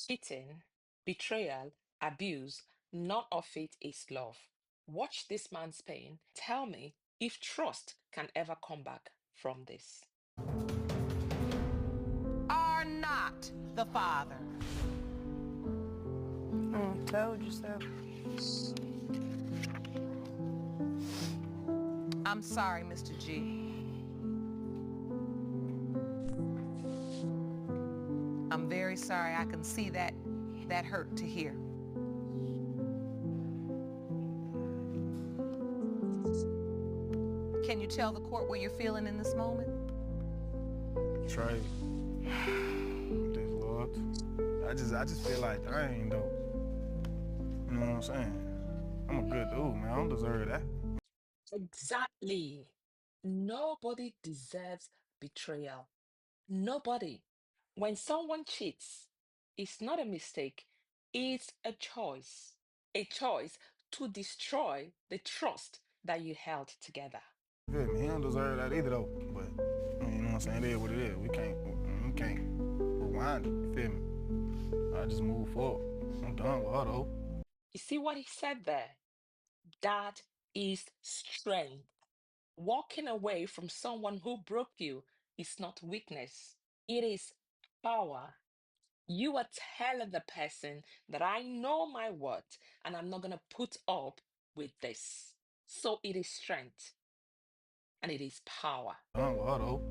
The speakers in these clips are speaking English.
cheating, betrayal, abuse, none of it is love. Watch this man's pain. Tell me if trust can ever come back from this. Are not the father. Told you so. I'm sorry, Mr. G. I'm very sorry. I can see that hurt to hear. Can you tell the court what you're feeling in this moment? Trey, this Lord, I just feel like dang though. You know what I'm saying? I'm a good dude, man. I don't deserve that. Exactly. Nobody deserves betrayal. Nobody. When someone cheats, it's not a mistake, it's a choice. A choice to destroy the trust that you held together. You feel me? He don't deserve that either though. But you know what I'm saying? It is what it is. We can't rewind it. You feel me? I just move forward. I'm done with her though. You see what he said there? That is strength. Walking away from someone who broke you is not weakness, it is power. You are telling the person that I know my worth and I'm not going to put up with this. So it is strength and it is power. Done with her though.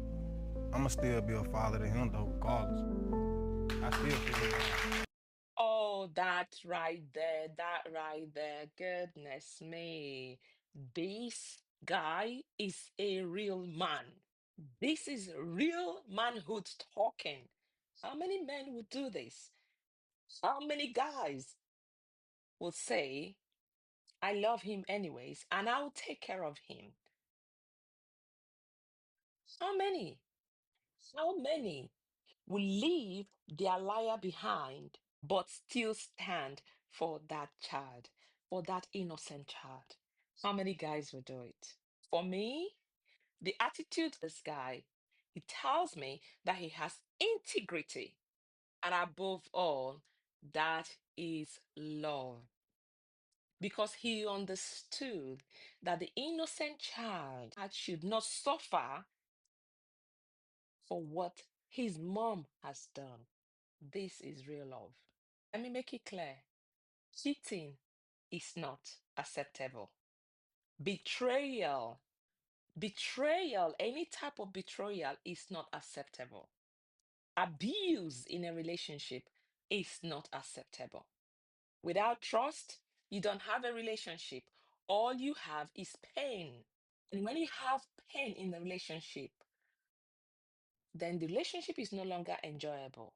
I'ma still be a father to him though, regardless. I still feel it. Oh, that right there. Goodness me. This guy is a real man. This is real manhood talking. How many men would do this? How many guys will say, I love him anyways, and I'll take care of him? How many? How many will leave their liar behind but still stand for that child, for that innocent child? How many guys will do it? For me, the attitude of this guy, he tells me that he has integrity. And above all, that is love. Because he understood that the innocent child should not suffer for what his mom has done. This is real love. Let me make it clear. Cheating is not acceptable. Betrayal, any type of betrayal is not acceptable. Abuse in a relationship is not acceptable. Without trust, you don't have a relationship. All you have is pain. And when you have pain in the relationship, then the relationship is no longer enjoyable.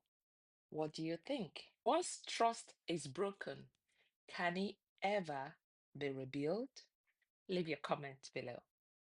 What do you think? Once trust is broken, can it ever be rebuilt? Leave your comment below.